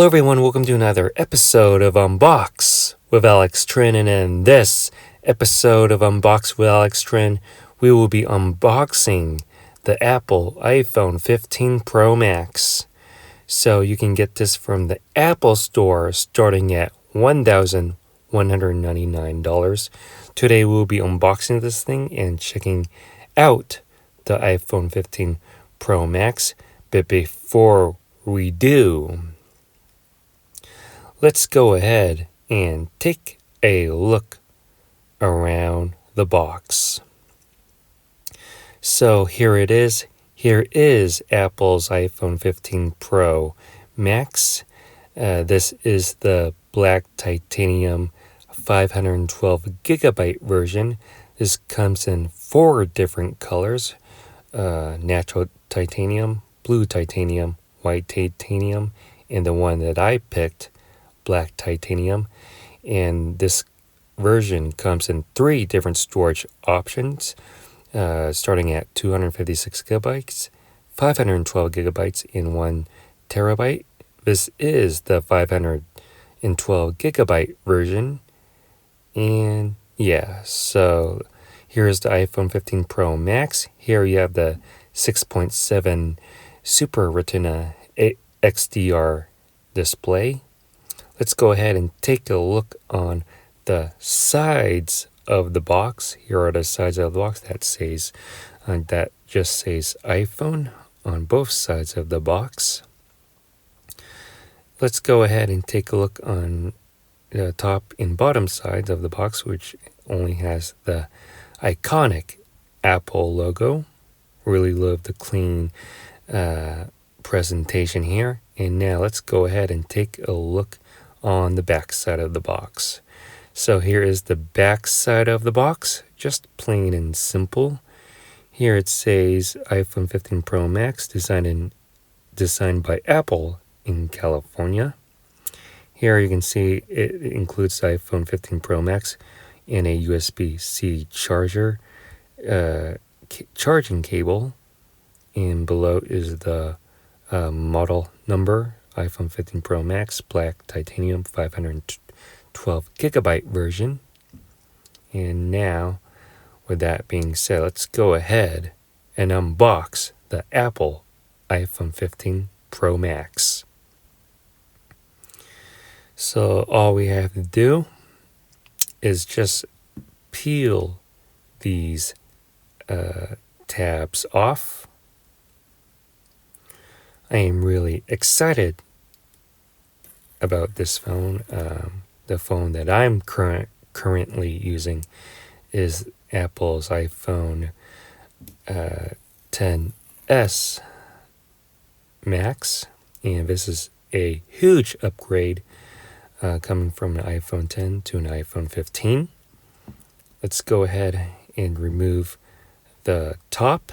Hello everyone, welcome to another episode of Unbox with Alex Trinh, and in this episode of Unbox with Alex Trinh, we will be unboxing the Apple iPhone 15 Pro Max. So you can get this from the Apple Store starting at $1,199. Today we'll be unboxing this thing and checking out the iPhone 15 Pro Max. But before we do, let's go ahead and take a look around the box. So here it is. Here is Apple's iPhone 15 Pro Max. This is the black titanium 512 gigabyte version. This comes in 4 different colors: natural titanium, blue titanium, white titanium, and the one that I picked, black titanium. And this version comes in 3 different storage options, starting at 256 gigabytes, 512 gigabytes, and 1 terabyte. This is the 512 gigabyte version. And yeah, so here's the iPhone 15 Pro Max. Here you have the 6.7 Super Retina XDR display. Let's go ahead and take a look on the sides of the box. Here are the sides of the box that just says iPhone on both sides of the box. Let's go ahead and take a look on the top and bottom sides of the box, which only has the iconic Apple logo. Really love the clean presentation here. And now let's go ahead and take a look on the back side of the box. So here is the back side of the box, just plain and simple. Here it says iPhone 15 Pro Max, designed by Apple in California. Here you can see it includes the iPhone 15 Pro Max and a USB-C charger, charging cable, and below is the model number, iPhone 15 Pro Max, black titanium 512 gigabyte version. And now, with that being said, let's go ahead and unbox the Apple iPhone 15 Pro Max. So all we have to do is just peel these tabs off. I am really excited about this phone. The phone that I'm currently using is Apple's iPhone 10s Max, and this is a huge upgrade coming from an iPhone 10 to an iPhone 15. Let's go ahead and remove the top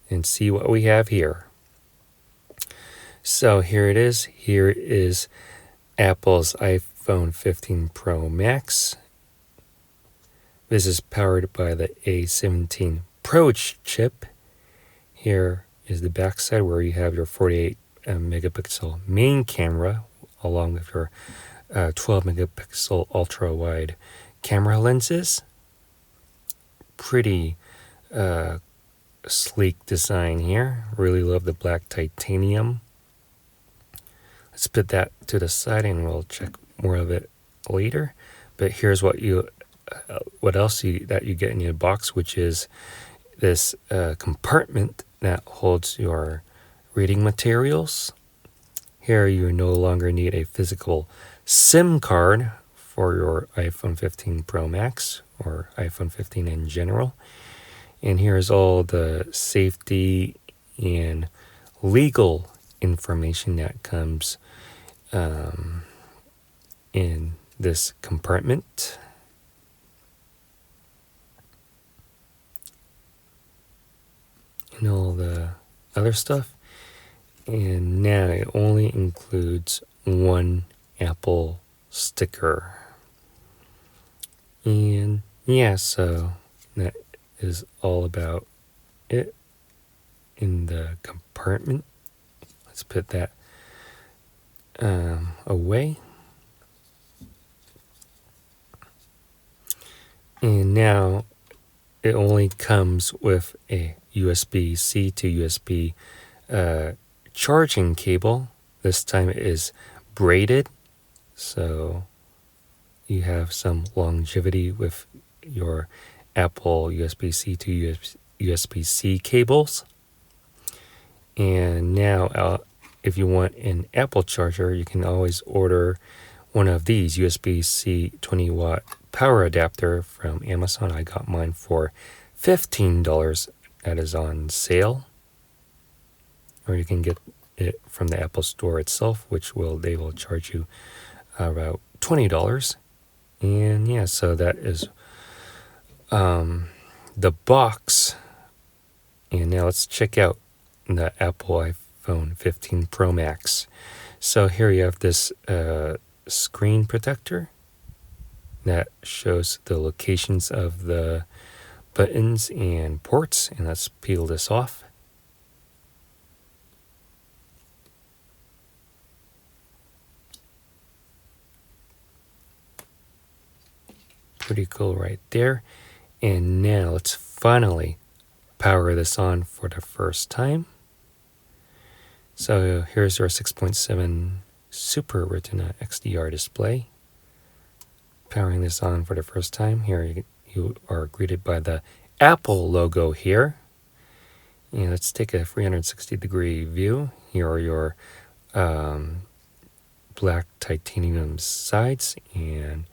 and see what we have here. So here it is. Here is Apple's iPhone 15 Pro Max. This is powered by the A17 Pro chip. Here is the back side where you have your 48 megapixel main camera along with your 12 megapixel ultra wide camera lenses. Pretty sleek design here. Really love the black titanium. Let's put that to the side and we'll check more of it later. But here's what else you get in your box, which is this compartment that holds your reading materials. Here you no longer need a physical SIM card for your iPhone 15 Pro Max or iPhone 15 in general. And here's all the safety and legal information that comes in this compartment. And all the other stuff. And now it only includes one Apple sticker. And yeah, so that is all about it in the compartment. Let's put that away. And now it only comes with a USB-C to USB charging cable. This time it is braided, so you have some longevity with your Apple USB-C to USB-C cables. And now if you want an Apple charger, you can always order one of these USB-C 20-watt power adapter from Amazon. I got mine for $15. That is on sale. Or you can get it from the Apple Store itself, they will charge you about $20. And yeah, so that is the box. And now let's check out the Apple iPhone 15 Pro Max. So here you have this screen protector that shows the locations of the buttons and ports. And let's peel this off. Pretty cool right there. And now let's finally power this on for the first time. So here's your 6.7 Super Retina XDR display. Powering this on for the first time. Here you are greeted by the Apple logo here. And let's take a 360-degree view. Here are your black titanium sides. And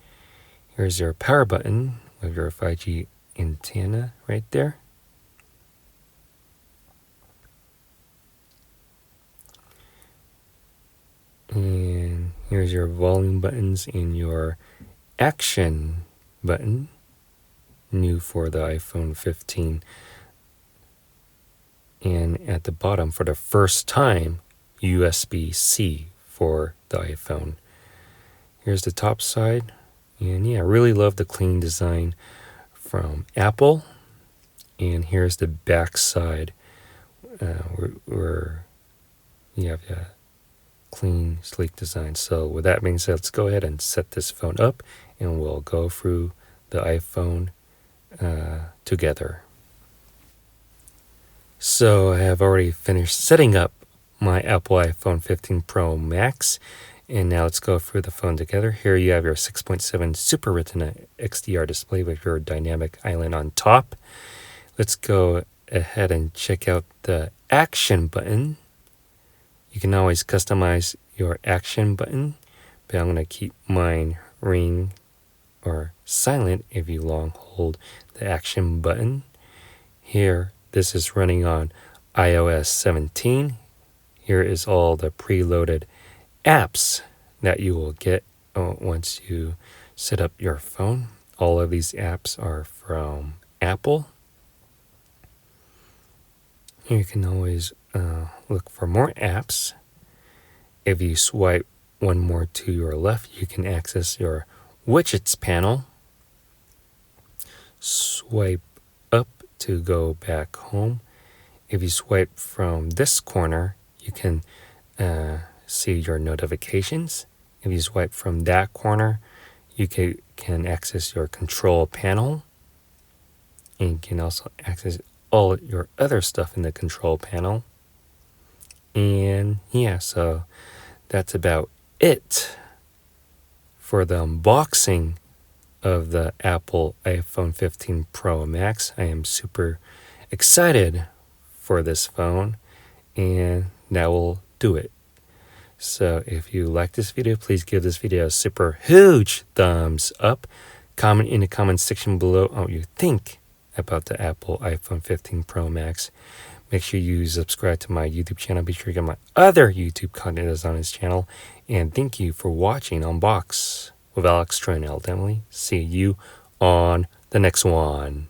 here's your power button with your 5G antenna right there. And here's your volume buttons and your action button, new for the iPhone 15. And at the bottom, for the first time, USB-C for the iPhone. Here's the top side. And yeah, I really love the clean design from Apple. And here's the back side where you have a clean, sleek design. So with that being said, let's go ahead and set this phone up and we'll go through the iPhone together. So I have already finished setting up my Apple iPhone 15 Pro Max. And now let's go through the phone together. Here you have your 6.7 Super Retina XDR display with your dynamic island on top. Let's go ahead and check out the action button. You can always customize your action button, but I'm going to keep mine ring or silent if you long hold the action button. Here, this is running on iOS 17. Here is all the preloaded apps that you will get once you set up your phone. All of these apps are from Apple. You can always look for more apps. If you swipe one more to your left, you can access your widgets panel. Swipe up to go back home. If you swipe from this corner, you can see your notifications. If you swipe from that corner, you can access your control panel. And you can also access all your other stuff in the control panel. And yeah, so that's about it for the unboxing of the Apple iPhone 15 Pro Max. I am super excited for this phone, and that will do it. So if you like this video, please give this video a super huge thumbs up. Comment in the comment section below what you think about the Apple iPhone 15 Pro Max. Make sure you subscribe to my YouTube channel. Be sure to get my other YouTube content that's on his channel. And thank you for watching Unbox with Alex, Trinh, and Emily. See you on the next one.